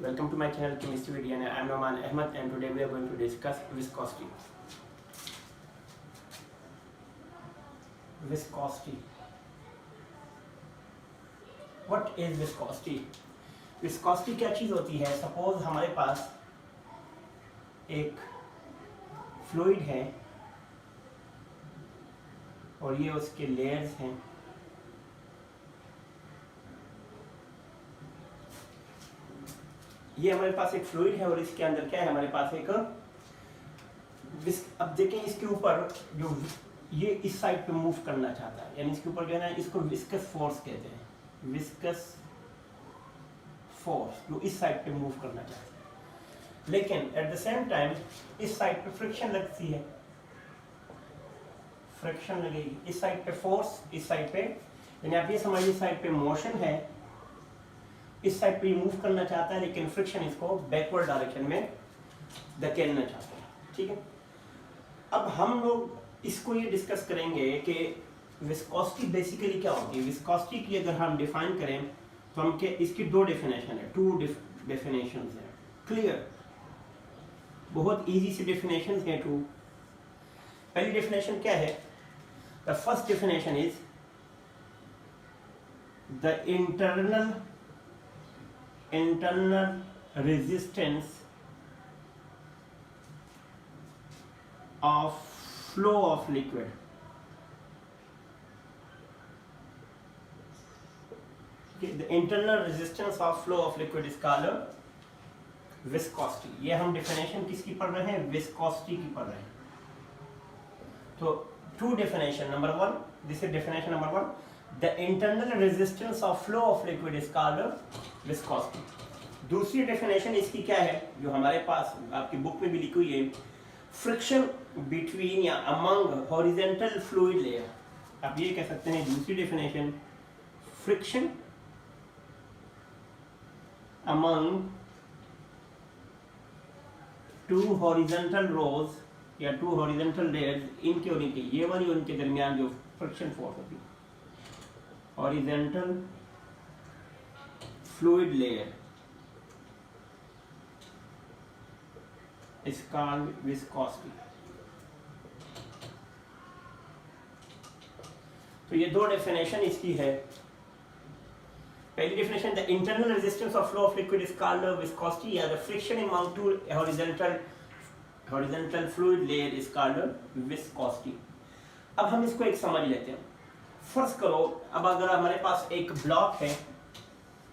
Welcome to my channel Chemistry with DNA. I am Noman Ahmed and today we are going to discuss viscosity. Viscosity. What is viscosity? Viscosity क्या चीज़ होती है? Suppose हमारे पास एक fluid है और ये उसके लेयर्स हैं. ये हमारे पास एक फ्लूइड है और इसके अंदर क्या है, हमारे पास एक अब देखें इसके ऊपर जो ये इस साइड पे मूव करना चाहता है, यानी इसके ऊपर जो है ना, इसको विस्कस फोर्स कहते हैं. विस्कस फोर्स जो इस साइड पे मूव करना चाहता है, लेकिन एट द सेम टाइम इस साइड पे फ्रिक्शन लगती है. फ्रिक्शन लगेगी इस साइड पे फोर्स, इस साइड पे, यानी आप ये समझिए इस साइड पे मोशन है, इस साइड पे मूव करना चाहता है, लेकिन फ्रिक्शन इसको बैकवर्ड डायरेक्शन में धकेलना चाहता है. ठीक है, अब हम लोग इसको ये डिस्कस करेंगे कि विस्कोसिटी बेसिकली क्या होती है. विस्कोसिटी की अगर हम डिफाइन करें तो हम क्या, इसकी दो डेफिनेशन है, टू डेफिनेशंस है. क्लियर, बहुत इजी सी डेफिनेशंस हैं टू. पहली डेफिनेशन क्या है? The first definition is the internal resistance of flow of liquid. Okay, the internal resistance of flow of liquid is called viscosity. ये हम definition किसकी पढ़ रहे हैं? viscosity की पढ़ रहे हैं. तो two definition. Number one, this is definition number one. The internal resistance of flow of liquid is called viscosity. दूसरी डेफिनेशन इसकी क्या है, जो हमारे पास आपकी बुक में भी लिखी हुई है, फ्रिक्शन बिटवीन या अमंग हॉरिजॉन्टल फ्लूइड लेयर. आप ये कह सकते हैं दूसरी definition, friction among two horizontal rows या टू हॉरिजॉन्टल लेयर्स, इनके और इनके, ये वाली उनके दरमियान जो फ्रिक्शन फोर्स होती है, horizontal fluid layer is called viscosity. तो ये दो डेफिनेशन इसकी है. पहली definition, the internal resistance of flow of liquid is called viscosity, या the friction among two horizontal fluid layer is called viscosity. अब हम इसको एक समझ लेते हैं. फर्स्ट करो, अब अगर हमारे पास एक ब्लॉक है,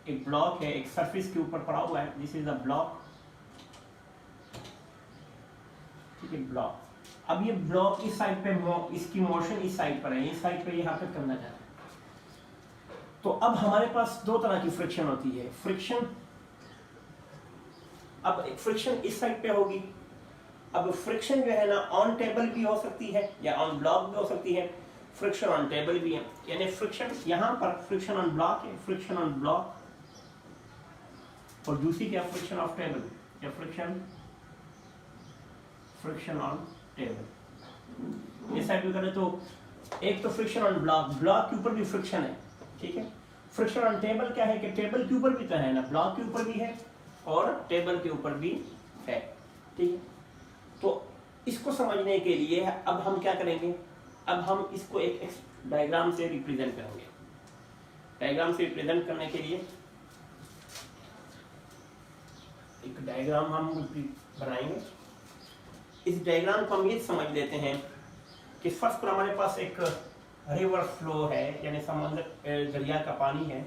एक सरफेस के ऊपर पड़ा हुआ है, दिस इज अ ब्लॉक. ठीक है, ब्लॉक. अब ये ब्लॉक इस साइड पे, इसकी मोशन इस साइड पर है, इस साइड पे यहाँ पे करना चाहता है. तो अब हमारे पास दो तरह की फ्रिक्शन होती है. फ्रिक्शन, अब एक फ्रिक्शन इस साइड पे होगी. अब फ्रिक्शन जो है ना, ऑन टेबल भी हो सकती है या ऑन ब्लॉक भी हो सकती है. फ्रिक्शन ऑन टेबल भी है, यानी फ्रिक्शन यहाँ पर फ्रिक्शन ऑन ब्लॉक है, फ्रिक्शन ऑन ब्लॉक, और दूसरी क्या, फ्रिक्शन ऑफ टेबल या फ्रिक्शन ऑन टेबल. इस साइड भी करें तो एक तो फ्रिक्शन ऑन ब्लॉक, ब्लॉक के ऊपर भी फ्रिक्शन है. ठीक है, फ्रिक्शन ऑन टेबल क्या है कि टेबल के ऊपर भी तो है ना, ब्लॉक के ऊपर भी है और टेबल के ऊपर भी है. ठीक है, तो इसको समझने के लिए अब हम क्या करेंगे, अब हम इसको एक डायग्राम से रिप्रेजेंट करेंगे. डायग्राम से रिप्रेजेंट करने के लिए एक डायग्राम हम बनाएंगे. इस डायग्राम को हम ये समझ लेते हैं कि फर्स्ट पर हमारे पास एक रिवर फ्लो है, यानी समुद्र दरिया का पानी है.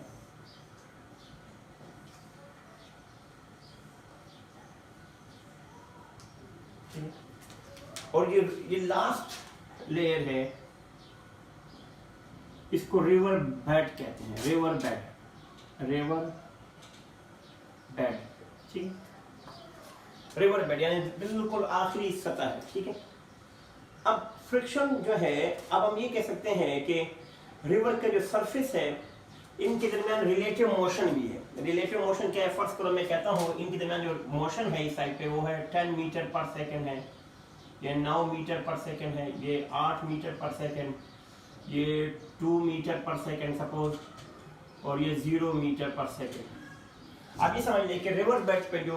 और ये लास्ट लेयर है, इसको रिवर बेड कहते हैं. River bed. ठीक, रिवर बेड यानी बिल्कुल आखिरी सतह है. ठीक है, अब फ्रिक्शन जो है, अब हम ये कह सकते हैं कि रिवर के जो सरफेस है, इनके दरमियान रिलेटिव मोशन भी है. रिलेटिव मोशन क्या है, फर्स्ट करो मैं कहता हूँ, इनके दरमियान जो मोशन है इस साइड पे, वो है 10 मीटर पर सेकेंड है, ये 9 मीटर पर सेकेंड है, ये 8 मीटर पर सेकेंड, ये 2 मीटर पर सेकेंड सपोज, और ये 0 मीटर पर सेकेंड. आप ये समझ लें कि रिवर बेड पे जो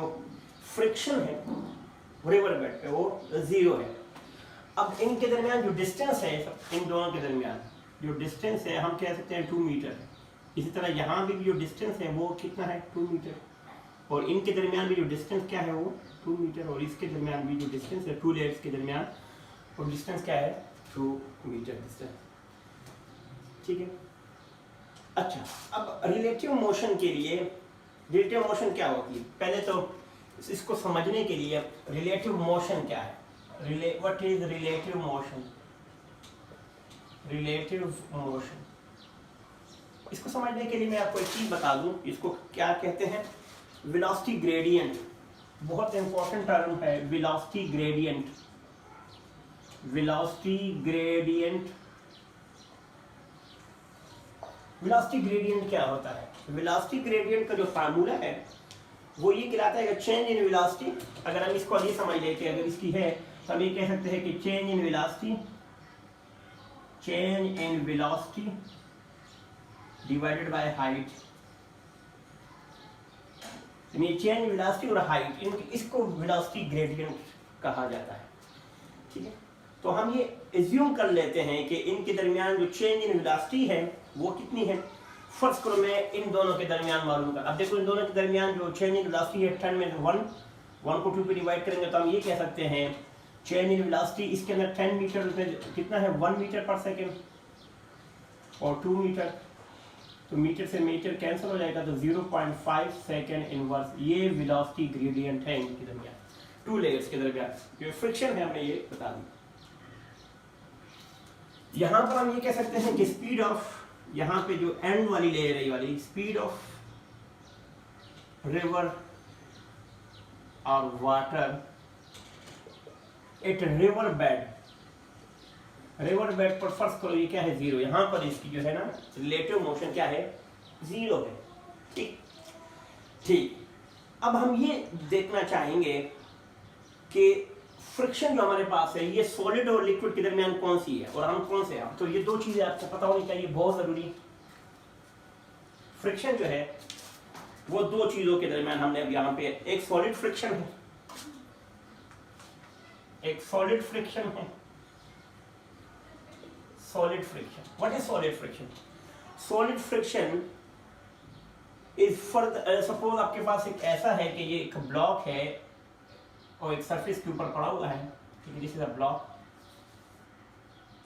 फ्रिक्शन है रिवर बेड पे वो 0 है। अब इनके दरमियान जो डिस्टेंस है, इन दोनों के दरमियान जो डिस्टेंस है हम कह सकते हैं 2 मीटर है। इसी तरह यहाँ भी जो डिस्टेंस है वो कितना है 2 मीटर, और इनके दरमियान भी जो डिस्टेंस क्या है वो 2 मीटर, और इसके दरमियान भी जो डिस्टेंस है 2 लेयर्स के दरमियान वो डिस्टेंस क्या है 2 मीटर डिस्टेंस। ठीक है। अच्छा, अब रिलेटिव मोशन के लिए, रिलेटिव मोशन क्या होती है, पहले तो इसको समझने के लिए रिलेटिव मोशन क्या है, what is relative motion. Relative motion, इसको समझने के लिए मैं आपको एक चीज बता दूं, इसको क्या कहते हैं, वेलोसिटी ग्रेडियंट। बहुत इंपॉर्टेंट टर्म है velocity gradient. Velocity gradient, velocity gradient क्या होता है? वेलोसिटी ग्रेडियंट का जो फार्मूला है वो ये कहलाता है कि चेंज इन वेलोसिटी, अगर हम इसको ये समझ लेते हैं, अगर इसकी है तो हम ये कह सकते हैं कि change in velocity, change in velocity divided by height. यानी चेंज वेलोसिटी और हाइट, इसको वेलोसिटी ग्रेडियंट कहा जाता है। ठीक है, तो हम ये एज्यूम कर लेते हैं कि इनके दरमियान जो चेंज इन वेलोसिटी है वो कितनी है। फर्स्ट करो मैं इन दोनों के दरमियान मालूम कर, अब देखो इन दोनों के दरमियान जो चेंज इन वेलोसिटी है 10 में 1 को 2 पे डिवाइड करेंगे तो हम ये कह सकते हैं चेंज इन वेलोसिटी इसके अंदर 10 मीटर में कितना है 1 मीटर पर सेकेंड, और 2 मीटर, तो मीटर से मीटर कैंसिल हो जाएगा तो 0.5 सेकेंड इनवर्स। ये वेलोसिटी ग्रेडियंट है इनके दरमियान, 2 लेयर्स के दरमियान जो फ्रिक्शन है, हमने ये बता दी। यहां पर हम ये कह सकते हैं कि स्पीड ऑफ, यहाँ पे जो एंड वाली लेयर है वाली, स्पीड ऑफ रिवर और water at river bed, river bed पर फर्स्ट करो ये क्या है 0, यहाँ पर इसकी जो है ना रिलेटिव मोशन क्या है 0 है। ठीक ठीक, अब हम ये देखना चाहेंगे कि फ्रिक्शन जो हमारे पास है ये सॉलिड और लिक्विड के दरमियान कौन सी है और हम कौन से हैं। तो ये 2 चीजें आपको पता होनी चाहिए, बहुत जरूरी। फ्रिक्शन जो है वो 2 चीजों के दरमियान, हमने अब यहाँ पे एक सॉलिड फ्रिक्शन है, एक सॉलिड फ्रिक्शन है। Solid friction, what is solid friction? Solid friction is for, suppose आपके पास एक ऐसा है कि ये एक ब्लॉक है और एक सरफेस के ऊपर पड़ा हुआ है, ठीक है, this is a block,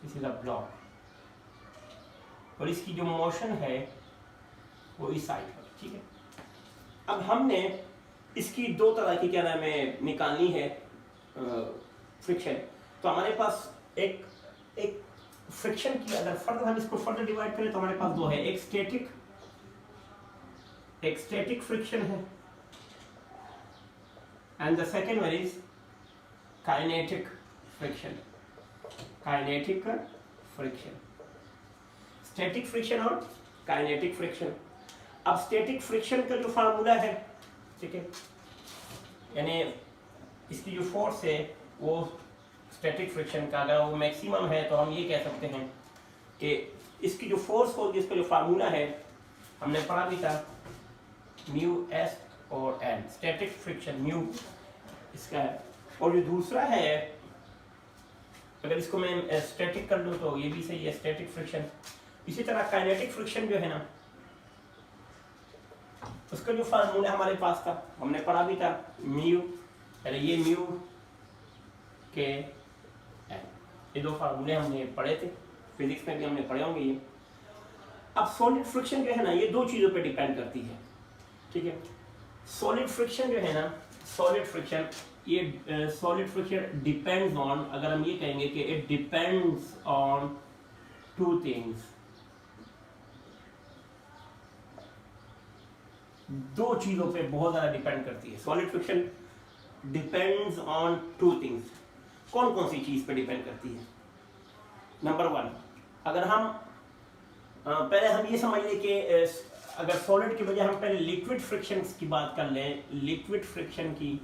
this is a block, और इसकी जो मोशन है वो इस साइड पर। ठीक है, अब हमने इसकी 2 तरह की क्या नाम है निकालनी है फ्रिक्शन। तो हमारे पास एक फ्रिक्शन की, अगर फर्दर हम इसको फर्दर डिवाइड करें तो हमारे पास 2 है, एक स्टैटिक फ्रिक्शन है and the second one is kinetic friction, kinetic friction, static friction और kinetic friction। अब static friction का जो फार्मूला है, ठीक है, यानी इसकी जो फोर्स है वो static friction का अगर वो मैक्सिमम है तो हम ये कह सकते हैं कि इसकी जो फोर्स होगी, इसका जो फार्मूला है हमने पढ़ा भी था, म्यू एस और एन, स्टैटिक फ्रिक्शन म्यू इसका है। और जो दूसरा है, अगर इसको मैं स्टैटिक कर लूँ तो ये भी सही है, स्टैटिक फ्रिक्शन। इसी तरह काइनेटिक फ्रिक्शन जो है ना, उसका जो फार्मूला हमारे पास था हमने पढ़ा भी था, म्यू, अरे ये म्यू के एन, ये 2 फार्मूले हमने पढ़े थे, फिजिक्स में भी हमने पढ़े होंगे ये। अब सॉलिड फ्रिक्शन जो है ना ये 2 चीज़ों पे डिपेंड करती है। ठीक है, सॉलिड फ्रिक्शन जो है ना, सॉलिड फ्रिक्शन, ये सॉलिड फ्रिक्शन डिपेंड्स ऑन, अगर हम ये कहेंगे कि इट डिपेंड्स ऑन 2 थिंग्स, 2 चीजों पे बहुत ज्यादा डिपेंड करती है। Solid friction depends on 2 things. कौन कौन सी चीज पे डिपेंड करती है? नंबर 1, अगर हम पहले हम ये समझ लें कि अगर सॉलिड की बजाय हम पहले लिक्विड फ्रिक्शन की बात कर लें, लिक्विड फ्रिक्शन की,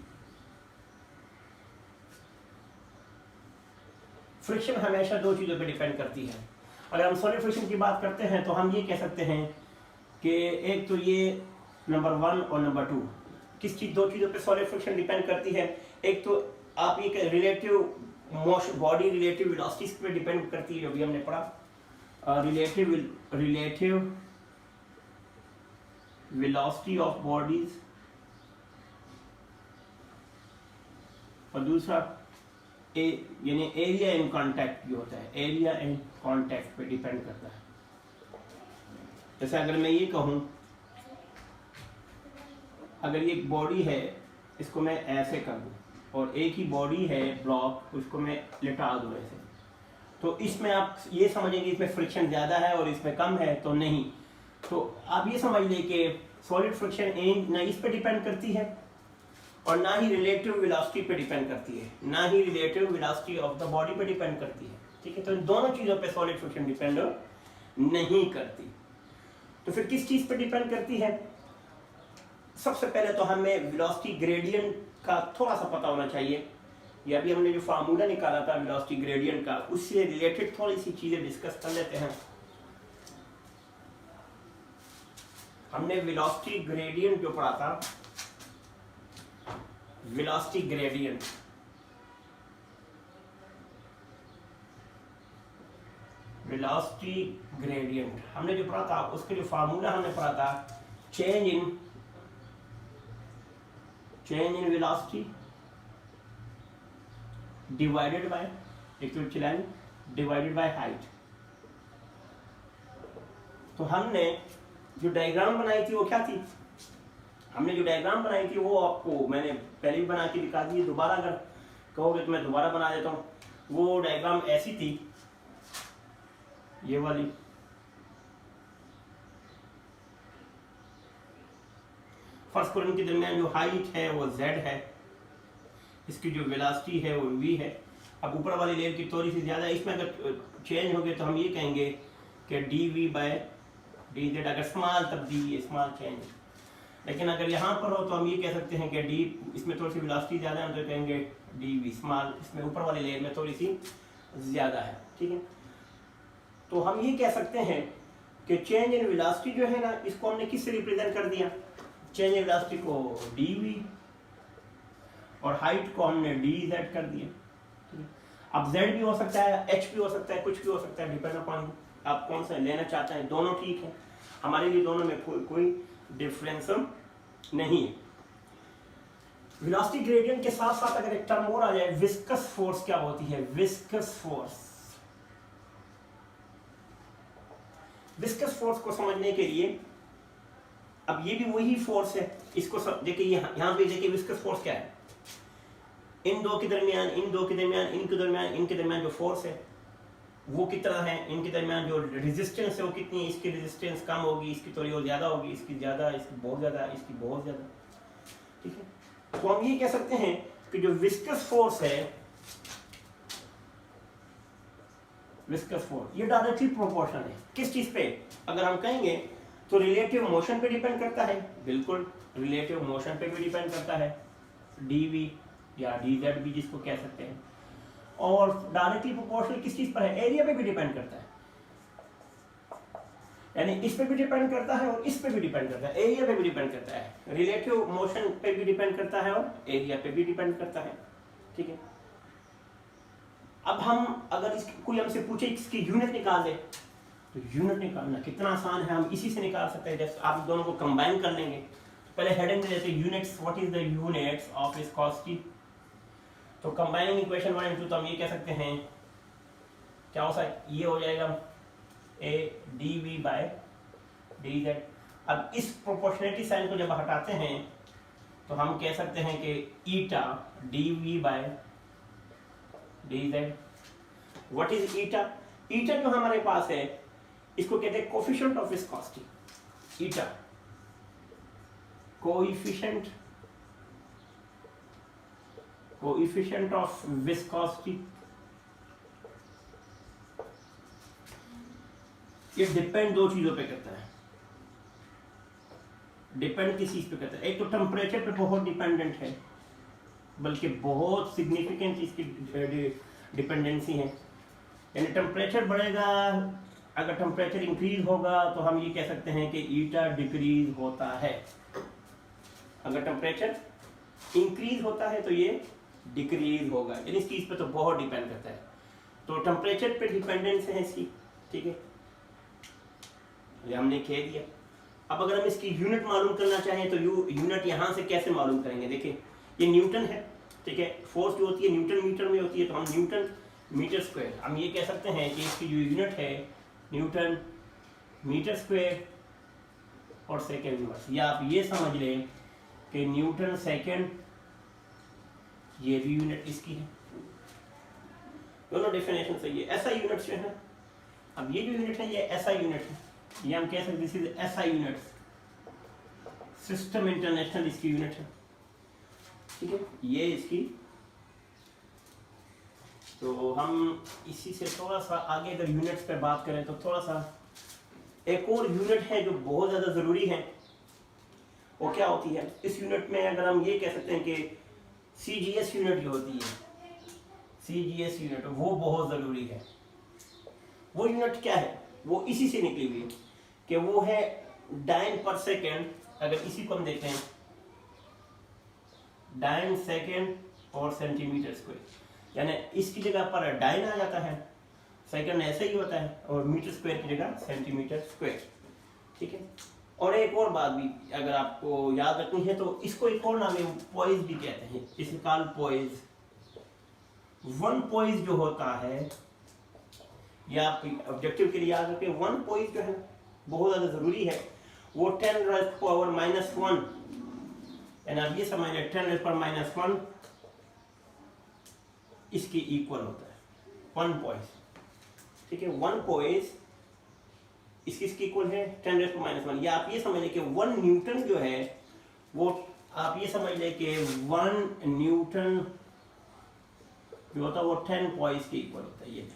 फ्रिक्शन हमेशा 2 चीज़ों पे डिपेंड करती है। अगर हम सॉलिड फ्रिक्शन की बात करते हैं तो हम ये कह सकते हैं कि एक तो ये नंबर 1 और नंबर 2 किस चीज, दो चीजों पे सॉलिड फ्रिक्शन डिपेंड करती है। एक तो आप ये relative motion, body relative velocity पे डिपेंड करती है, अभी हमने पढ़ा रिलेटिव वेलोसिटी ऑफ बॉडीज, और दूसरा यानी एरिया इन कांटेक्ट जो होता है, एरिया इन कांटेक्ट पे डिपेंड करता है। जैसे अगर मैं ये कहूं, अगर ये बॉडी है इसको मैं ऐसे कर दूं, और एक ही बॉडी है ब्लॉक, उसको मैं लिटा दूं ऐसे, तो इसमें आप ये समझेंगे इसमें फ्रिक्शन ज़्यादा है और इसमें कम है, तो नहीं। तो आप ये समझ लें कि सॉलिड फ्रिक्शन ना इस पे डिपेंड करती है और ना ही रिलेटिव वेलोसिटी पे डिपेंड करती है, ना ही relative velocity of the body पे डिपेंड करती है, ठीक है। तो इन दोनों चीज़ों पे सॉलिड फ्रिक्शन डिपेंड नहीं करती। तो फिर किस चीज़ पे डिपेंड करती है? सबसे पहले तो हमें वेलोसिटी ग्रेडियंट का थोड़ा सा पता होना चाहिए। या अभी हमने जो फार्मूला निकाला था वेलोसिटी ग्रेडियंट का, उससे रिलेटेड थोड़ी सी चीजें डिस्कस कर लेते हैं। हमने वेलोसिटी ग्रेडियंट जो पढ़ा था, वेलोसिटी ग्रेडियंट, हमने जो पढ़ा था उसके जो फार्मूला हमने पढ़ा था, change in velocity divided by equivalent line divided by height. तो हमने जो डायग्राम बनाई थी वो क्या थी? हमने जो डायग्राम बनाई थी वो आपको मैंने पहले भी बना के दिखा दी, दोबारा अगर कहोगे तो मैं दोबारा बना देता हूँ। वो डायग्राम ऐसी थी, ये वाली, फर्स्ट कॉलम के दरमियान जो हाइट है वो z है, इसकी जो वेलोसिटी है वो v है। अब ऊपर वाली लेयर की थोड़ी सी ज्यादा, इसमें अगर चेंज हो गए तो हम ये कहेंगे कि dv बाय dz, अगर स्मॉल तब्दीली है, स्मॉल चेंज। लेकिन अगर यहाँ पर हो तो हम ये कह सकते हैं कि d, इसमें थोड़ी सी वेलोसिटी ज्यादा है तो कहेंगे dv स्मॉल, इसमें ऊपर वाली लेयर में थोड़ी सी ज्यादा है, ठीक है। तो हम ये कह सकते हैं कि चेंज इन वेलोसिटी जो है ना, इसको हमने किससे रिप्रेजेंट कर दिया? चेंज इन वेलोसिटी को dv और हाइट को हमने dz कर दिया, ठीक है। अब z भी हो सकता है, h भी हो सकता है, कुछ भी हो सकता है, डिपेंड अपॉन आप कौन सा लेना चाहते हैं। दोनों ठीक है, हमारे लिए दोनों में कोई डिफरेंस नहीं है। वेलोसिटी ग्रेडियंट के साथ साथ अगर एक टर्म और आ जाए, विस्कस फोर्स क्या होती है? विस्कस फोर्स को समझने के लिए, अब ये भी वही फोर्स है, इसको देखिए यहाँ पे देखिए विस्कस फोर्स क्या है। इन दो के दरमियान, इनके दरमियान जो फोर्स है वो कितना है, इनके दरमियान जो रेजिस्टेंस है वो कितनी है, इसकी रेजिस्टेंस कम होगी, इसकी थोड़ी और ज्यादा होगी, इसकी ज्यादा, इसकी बहुत ज्यादा, इसकी बहुत ज्यादा, ठीक है। तो हम ये कह सकते हैं कि जो विस्कस फोर्स है, विस्कस फोर्स ये डायरेक्टली प्रोपोर्शनल है किस चीज पे? अगर हम कहेंगे तो रिलेटिव मोशन पे डिपेंड करता है, बिल्कुल रिलेटिव मोशन पे भी डिपेंड करता है, dv या dz भी जिसको कह सकते हैं। और डायरेक्टली प्रोपोर्शनल किस चीज पर है? एरिया पे भी डिपेंड करता है, यानी इस पे भी डिपेंड करता है और इस पे भी डिपेंड करता है, एरिया पे भी डिपेंड करता है, रिलेटिव मोशन पे भी डिपेंड करता है और एरिया पे भी डिपेंड करता है, ठीक है। अब हम अगर कोई हमसे पूछे इसकी यूनिट निकाल दे, तो यूनिट निकालना कितना आसान है, हम इसी से निकाल सकते हैं। जैसे आप दोनों को कंबाइन कर लेंगे, पहले हेडिंग दे देते units, what is the units of viscosity. तो कंबाइनिंग इक्वेशन 1 और 2 तो हम ये कह सकते हैं क्या हो सकता है, ये हो जाएगा a dv बाय dz। अब इस प्रोपोर्शनलिटी साइन को जब हटाते हैं तो हम कह सकते हैं कि eta dv by dz। What is eta? Eta जो हमारे पास है इसको कहते हैं coefficient of viscosity. Eta coefficient of viscosity. ये डिपेंड दो चीजों पे करता है। डिपेंड किस चीज पे करता है? एक तो टेम्परेचर पे बहुत डिपेंडेंट है, बल्कि बहुत सिग्निफिकेंट इसकी डिपेंडेंसी है। यानी टेम्परेचर बढ़ेगा अगर टेम्परेचर इंक्रीज होगा तो हम ये कह सकते हैं कि ईटा डिक्रीज होता है। अगर टेम्परेचर इंक्रीज होता है तो ये डिक्रीज होगा, यानी इस चीज पे तो बहुत डिपेंड करता है। तो टेम्परेचर पे डिपेंडेंस है इसकी, ठीक है, ये हमने कह दिया। अब अगर हम इसकी यूनिट मालूम करना चाहें तो यूनिट यहाँ से कैसे मालूम करेंगे? देखिए ये न्यूटन है, ठीक है, फोर्स जो होती है न्यूटन मीटर में होती है, तो हम न्यूटन मीटर स्क्वायर, हम ये कह सकते हैं कि इसकी जो यूनिट है न्यूटन मीटर स्क्वायर और सेकेंड इनवर्स, या आप ये समझ लें कि न्यूटन सेकेंड, ये भी यूनिट इसकी है, दोनों डेफिनेशन सही है। ऐसा यूनिट जो है, अब ये जो यूनिट है ये ऐसा यूनिट है, ये हम कह सकते हैं दिस इज ऐसा यूनिट, सिस्टम इंटरनेशनल इसकी यूनिट है, ठीक है, ये इसकी। तो हम इसी से थोड़ा सा आगे अगर यूनिट्स पे बात करें तो थोड़ा सा एक और यूनिट है जो बहुत ज़्यादा ज़रूरी है, वो क्या होती है? इस यूनिट में अगर हम ये कह सकते हैं कि CGS यूनिट जो होती है, CGS यूनिट, वो बहुत ज़रूरी है। वो यूनिट क्या है? वो इसी से निकली हुई है कि वो है डाइन पर सेकेंड। अगर इसी को हम देखते हैं, डाइन सेकेंड और सेंटीमीटर स्क्वायर, यानी इसकी जगह पर डाइन आ जाता है, सेकेंड ऐसे ही होता है, और मीटर स्क्वायर की जगह सेंटीमीटर स्क्वायर, ठीक है। और एक और बात भी अगर आपको याद रखनी है तो इसको एक और नाम है, पॉइज भी कहते हैं, इसे कॉल पॉइज। वन पॉइज जो होता है, या आप ऑब्जेक्टिव के लिए याद रखें, वन पॉइज जो है बहुत ज्यादा जरूरी है, वो 10⁻⁻⁻1, यानी आप ये समझ लें 10⁻⁻1 इसके इक्वल होता है, वन पॉइज, ठीक है। वन पॉइज इसकी इक्वल है 10⁻⁻1, या आप ये समझ लें कि 1 न्यूटन जो है वो, आप ये समझ लें कि 1 न्यूटन जो होता है वो 10 पॉइज के इक्वल होता है। ये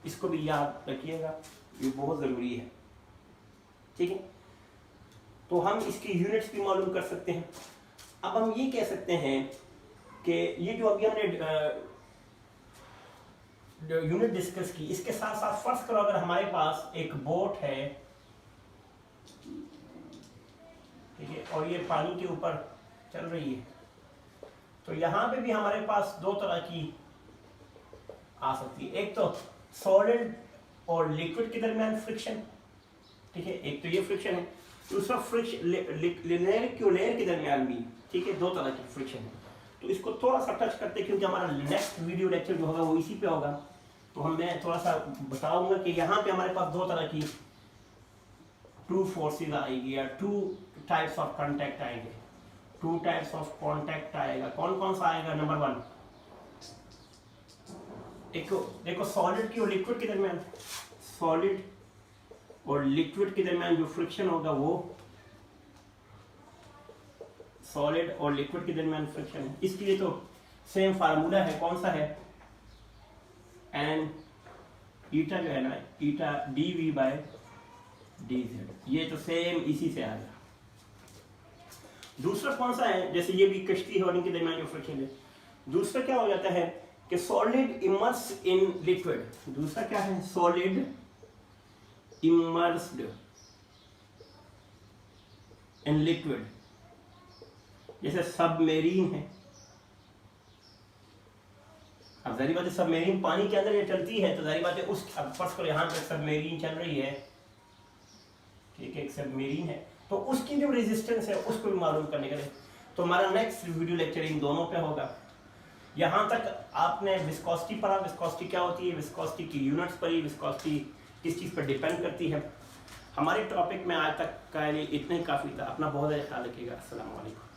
इसको भी याद रखिएगा, ये बहुत जरूरी है, ठीक है। तो हम इसकी यूनिट्स भी मालूम कर सकते हैं। अब हम ये कह सकते हैं कि ये जो अभी हमने यूनिट डिस्कस की, इसके साथ साथ फर्ज करो अगर हमारे पास एक बोट है, ठीक है, और ये पानी के ऊपर चल रही है, तो यहां पे भी हमारे पास दो तरह की आ सकती है। एक तो सॉलिड और लिक्विड के दरमियान फ्रिक्शन, ठीक है, एक तो ये फ्रिक्शन है। दूसरा फ्रिक्शन लेयर के दरमियान भी, ठीक है, दो तरह की फ्रिक्शन है। तो इसको थोड़ा सा टच करते हैं, क्योंकि हमारा नेक्स्ट वीडियो लेक्चर जो होगा वो इसी पे होगा, तो मैं थोड़ा सा बताऊंगा कि यहाँ पे हमारे पास दो तरह की टू फोर्सेस आएगी, या टू टाइप्स ऑफ कांटेक्ट आएंगे, टू टाइप्स ऑफ कांटेक्ट आएगा। कौन कौन सा आएगा? नंबर 1, एक देखो सॉलिड की और लिक्विड के दरमियान, सॉलिड और लिक्विड के दरमियान जो फ्रिक्शन होगा वो सॉलिड और लिक्विड के दरमियान फ्रिक्शन है। इसके लिए तो सेम फार्मूला है, कौन सा है? एन ईटा जो है ना, ईटा dV/dz, ये तो सेम इसी से आएगा। दूसरा कौन सा है? जैसे ये भी कश्ती है और इनके दरमियान जो फ्रिक्शन है। दूसरा क्या हो जाता है कि सॉलिड इमर्स इन लिक्विड। दूसरा क्या है? सॉलिड इमर्स्ड इन लिक्विड, जैसे सबमेरीन है। अब जाहिर बात है सबमेरीन पानी के अंदर ये चलती है, तो जाहिर बात है उस, अब फर्स्ट करो यहाँ पे सबमेरीन चल रही है, ठीक है, एक सबमेरीन है, तो उसकी जो रेजिस्टेंस है उसको भी मालूम करने के लिए, तो हमारा नेक्स्ट वीडियो लेक्चर इन दोनों पे होगा। यहाँ तक आपने विस्कोसिटी पढ़ा, विस्कोसिटी क्या होती है, विस्कोसिटी की यूनिट्स पढ़ी, विस्कोसिटी किस चीज़ पर डिपेंड करती है। हमारे टॉपिक में आज तक का लिए इतना ही काफ़ी था। अपना बहुत ज़्यादा ख्याल रखिएगा। अस्सलाम वालेकुम।